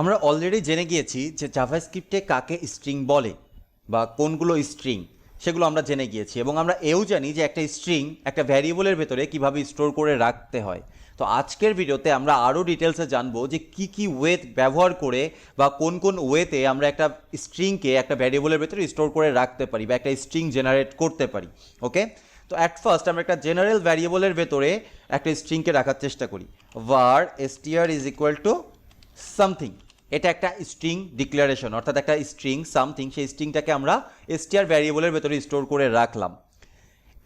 আমরা অলরেডি জেনে গিয়েছি যে জাভাস্ক্রিপ্টে কাকে স্ট্রিং বলে বা কোনগুলো স্ট্রিং সেগুলো আমরা জেনে গিয়েছি, এবং আমরা এও জানি যে একটা স্ট্রিং একটা ভ্যারিয়েবলের ভেতরে কিভাবে স্টোর করে রাখতে হয়। তো আজকের ভিডিওতে আমরা আরও ডিটেলসে জানবো যে কি ওয়ে ব্যবহার করে বা কোন ওয়েতে আমরা একটা স্ট্রিংকে একটা ভ্যারিয়েবলের ভেতরে স্টোর করে রাখতে পারি বা একটা স্ট্রিং জেনারেট করতে পারি। ওকে, তো অ্যাট ফার্স্ট আমরা একটা জেনারেল ভ্যারিয়েবলের ভেতরে একটা স্ট্রিংকে রাখার চেষ্টা করি। var str is equal to something, এটা একটা স্ট্রিং ডিক্লারেশন, অর্থাৎ একটা স্ট্রিং সামথিং, সেই স্ট্রিংটাকে আমরা str ভ্যারিয়েবলের ভেতরে স্টোর করে রাখলাম।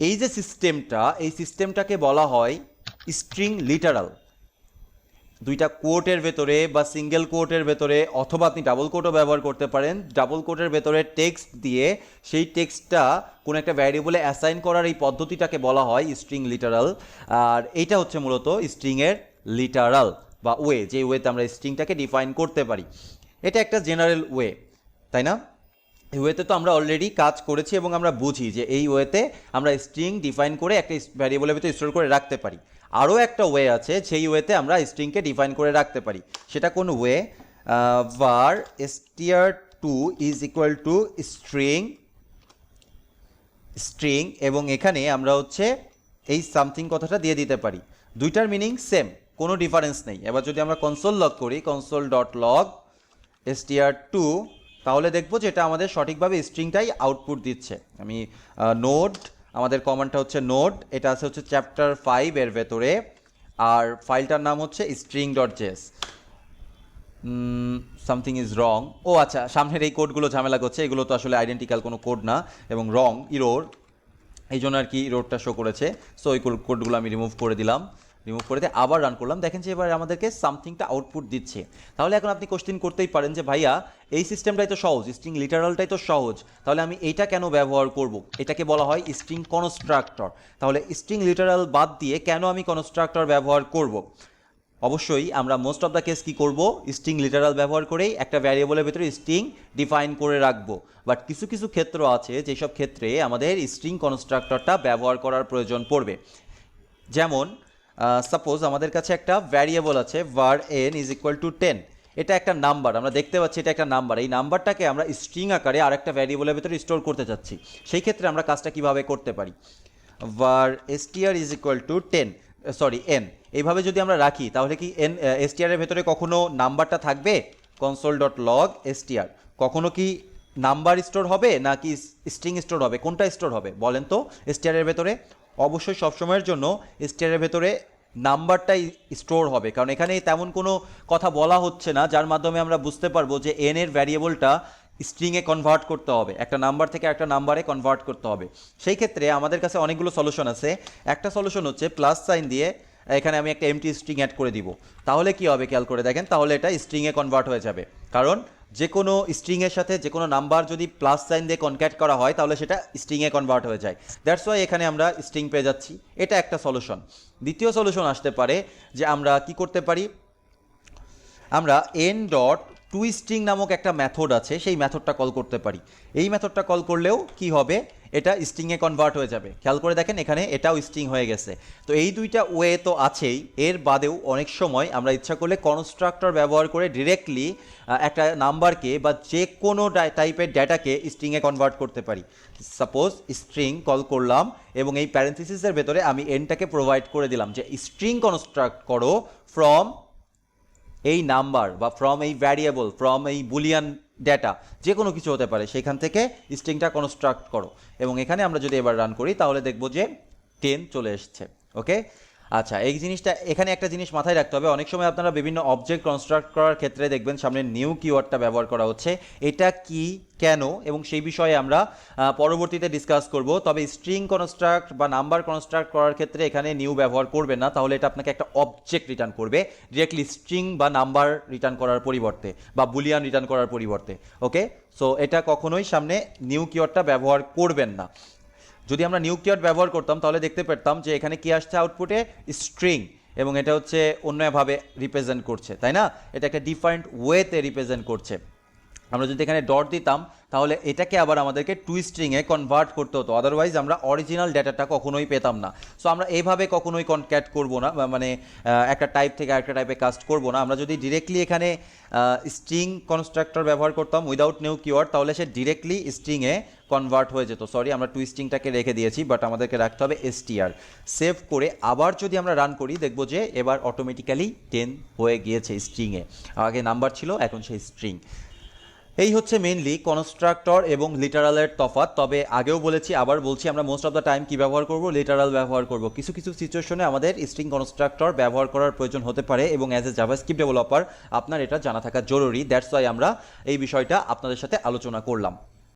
এই যে সিস্টেমটা, এই সিস্টেমটাকে বলা হয় স্ট্রিং লিটারাল। দুইটা কোটের ভেতরে বা সিঙ্গেল কোটের ভেতরে, অথবা আপনি ডাবল কোটও ব্যবহার করতে পারেন, ডাবল কোটের ভেতরে টেক্সট দিয়ে সেই টেক্সটটা কোনো একটা ভ্যারিয়েবলে অ্যাসাইন করার এই পদ্ধতিটাকে বলা হয় স্ট্রিং লিটারাল। আর এইটা হচ্ছে মূলত স্ট্রিংয়ের লিটারাল বা ওয়ে, যে ওয়েতে আমরা স্ট্রিংটাকে ডিফাইন করতে পারি। এটা একটা জেনারেল ওয়ে, তাই না? এই ওয়েতে তো আমরা অলরেডি কাজ করেছি এবং আমরা বুঝি যে এই ওয়েতে আমরা স্ট্রিং ডিফাইন করে একটা ভ্যারিয়েবলের ভিতরে স্টোর করে রাখতে পারি। আরও একটা ওয়ে আছে, সেই ওয়েতে আমরা স্ট্রিংকে ডিফাইন করে রাখতে পারি। সেটা কোন way? var str2 is equal to string, এবং এখানে আমরা হচ্ছে এই সামথিং কথাটা দিয়ে দিতে পারি। দুইটার মিনিং সেম, কোনো ডিফারেন্স নেই। এবার যদি আমরা কনসোল লগ করি, console.log str2, তাহলে দেখবো যে এটা আমাদের সঠিকভাবে স্ট্রিংটাই আউটপুট দিচ্ছে। আমি নোড, আমাদের কমান্ডটা হচ্ছে নোড, এটা আছে হচ্ছে চ্যাপ্টার 5 এর ভেতরে, আর ফাইলটার নাম হচ্ছে string.js। Something is wrong. ও আচ্ছা, সামনের এই কোডগুলো ঝামেলা করছে, এগুলো তো আসলে আইডেন্টিক্যাল কোনো কোড না, এবং রং ইরোর, এই জন্য আর কি ইরোরটা শো করেছে। সো ওই কোডগুলো আমি রিমুভ করে দিলাম, রিমুভ করে দিয়ে আবার রান করলাম। দেখেন যে এবার আমাদেরকে সামথিংটা আউটপুট দিচ্ছে। তাহলে এখন আপনি কোশ্চেন করতেই পারেন যে ভাইয়া এই সিস্টেমটাই তো সহজ, স্ট্রিং লিটারালটাই তো সহজ, তাহলে আমি এইটা কেন ব্যবহার করব? এটাকে বলা হয় স্ট্রিং কনস্ট্রাক্টর। তাহলে স্ট্রিং লিটারাল বাদ দিয়ে কেন আমি কনস্ট্রাক্টর ব্যবহার করব? অবশ্যই আমরা মোস্ট অফ দ্য কেস কী করবো, স্ট্রিং লিটারাল ব্যবহার করেই একটা ভ্যারিয়েবলের ভিতরে স্ট্রিং ডিফাইন করে রাখবো। বাট কিছু কিছু ক্ষেত্র আছে যেসব ক্ষেত্রে আমাদের স্ট্রিং কনস্ট্রাক্টরটা ব্যবহার করার প্রয়োজন পড়বে। যেমন সাপোজ আমাদের কাছে একটা ভ্যারিয়েবল আছে var n is equal to 10, এটা একটা নাম্বার, আমরা দেখতে পাচ্ছি এটা একটা নাম্বার। এই নাম্বারটাকে আমরা স্ট্রিং আকারে আরেকটা ভ্যারিয়েবলের ভিতরে স্টোর করতে চাচ্ছি। সেই ক্ষেত্রে আমরা কাজটা কিভাবে করতে পারি? var str is equal to 10, sorry n, এইভাবে যদি আমরা রাখি তাহলে কি n str এর ভেতরে কখনো নাম্বারটা থাকবে? console.log str, কখনো কি নাম্বার স্টোর হবে নাকি স্ট্রিং স্টোর হবে? কোনটা স্টোর হবে বলেন তো str এর ভেতরে? অবশ্যই সবসময়ের জন্য str এর ভেতরে নাম্বারটাই স্টোর হবে, কারণ এখানে তেমন কোনো কথা বলা হচ্ছে না যার মাধ্যমে আমরা বুঝতে পারবো যে n এর ভ্যারিয়েবলটা স্ট্রিংয়ে কনভার্ট করতে হবে, একটা নাম্বার থেকে একটা নাম্বারে কনভার্ট করতে হবে। সেই ক্ষেত্রে আমাদের কাছে অনেকগুলো সলিউশন আছে। একটা সলিউশন হচ্ছে প্লাস সাইন দিয়ে এখানে আমি একটা এমটি স্ট্রিং অ্যাড করে দিব। তাহলে কি হবে খেয়াল করে দেখেন, তাহলে এটা স্ট্রিংয়ে কনভার্ট হয়ে যাবে, কারণ যে কোনো স্ট্রিংয়ের সাথে যে কোনো নাম্বার যদি প্লাস সাইন দিয়ে কনক্যাট করা হয় তাহলে সেটা স্ট্রিংয়ে কনভার্ট হয়ে যায়। দ্যাটস ওয়াই এখানে আমরা স্ট্রিং পেয়ে যাচ্ছি। এটা একটা সলিউশন। দ্বিতীয় সলিউশন আসতে পারে যে আমরা কি করতে পারি, আমরা n.toString নামক একটা মেথড আছে, সেই মেথডটা কল করতে পারি। এই মেথডটা কল করলেও কি হবে, এটা স্ট্রিংয়ে কনভার্ট হয়ে যাবে। খেয়াল করে দেখেন এখানে এটাও স্ট্রিং হয়ে গেছে। তো এই দুইটা ওয়ে তো আছেই, এর বাদেও অনেক সময় আমরা ইচ্ছা করলে কনস্ট্রাক্টর ব্যবহার করে ডিরেক্টলি একটা নাম্বারকে বা যে কোনো টাইপের ডেটাকে স্ট্রিংয়ে কনভার্ট করতে পারি। সাপোজ স্ট্রিং কল করলাম এবং এই প্যারেন্থিসিসের ভেতরে আমি এনটাকে প্রোভাইড করে দিলাম যে স্ট্রিং কনস্ট্রাক্ট করো ফ্রম এই নাম্বার বা ফ্রম এই ভ্যারিয়েবল, ফ্রম এই বুলিয়ান ডেটা, যে কোনো কিছু হতে পারে, সেখান থেকে স্ট্রিংটা কনস্ট্রাক্ট করো। এবং এখানে আমরা যদি এবার রান করি তাহলে দেখব যে 10 চলে এসছে। ওকে, আচ্ছা, এই জিনিসটা এখানে একটা জিনিস মাথায় রাখতে হবে, অনেক সময় আপনারা বিভিন্ন অবজেক্ট কনস্ট্রাক্ট করার ক্ষেত্রে দেখবেন সামনে নিউ কিওয়ার্ডটা ব্যবহার করা হচ্ছে। এটা কি, কেন, এবং সেই বিষয়ে আমরা পরবর্তীতে ডিসকাস করব। তবে স্ট্রিং কনস্ট্রাক্ট বা নাম্বার কনস্ট্রাক্ট করার ক্ষেত্রে এখানে নিউ ব্যবহার করবে না, তাহলে এটা আপনাকে একটা অবজেক্ট রিটার্ন করবে ডিরেক্টলি স্ট্রিং বা নাম্বার রিটার্ন করার পরিবর্তে বা বুলিয়ান রিটার্ন করার পরিবর্তে। ওকে, সো এটা কখনোই সামনে নিউ কিওয়ার্ডটা ব্যবহার করবেন না। যদি আমরা নিউ কিওয়ার্ড ব্যবহার করতাম তাহলে দেখতে পেতাম যে এখানে কি আসছে আউটপুটে, স্ট্রিং, এবং এটা হচ্ছে অন্যভাবে রিপ্রেজেন্ট করছে, তাই না? এটা একটা ডিফারেন্ট ওয়েতে রিপ্রেজেন্ট করছে। আমরা যদি এখানে ডট দিতাম তাহলে এটাকে আবার আমাদেরকে টু স্ট্রিংয়ে কনভার্ট করতে হতো, আদারওয়াইজ আমরা অরিজিনাল ডেটাটা কখনোই পেতাম না। সো আমরা এইভাবে কখনোই কনক্যাট করব না, মানে একটা টাইপ থেকে আরেকটা টাইপে কাস্ট করব না। আমরা যদি ডিরেক্টলি এখানে স্ট্রিং কনস্ট্রাক্টর ব্যবহার করতাম উইদাউট নিউ কিওয়ার্ড, তাহলে সে ডিরেক্টলি স্ট্রিংয়ে কনভার্ট হয়ে যেত। সরি, আমরা টু স্ট্রিংটাকে রেখে দিয়েছি, বাট আমাদেরকে রাখতে হবে str। সেভ করে আবার যদি আমরা রান করি দেখব যে এবার অটোমেটিক্যালি 10 হয়ে গিয়েছে স্ট্রিংয়ে, আগে নাম্বার ছিল এখন সেই স্ট্রিং। এই হচ্ছে মেইনলি কনস্ট্রাক্টর এবং লিটারালের তফাৎ। তবে আগেও বলেছি আবার বলছি, আমরা মোস্ট অফ দ্য টাইম কি ব্যবহার করব, লিটারাল ব্যবহার করব। কিছু কিছু সিচুয়েশনে আমাদের স্ট্রিং কনস্ট্রাক্টর ব্যবহার করার প্রয়োজন হতে পারে এবং অ্যাজ এ জাভাস্ক্রিপ্ট ডেভেলপার আপনার এটা জানা থাকা জরুরি। দ্যাটস ওয়াই আমরা এই বিষয়টা আপনাদের সাথে আলোচনা করলাম।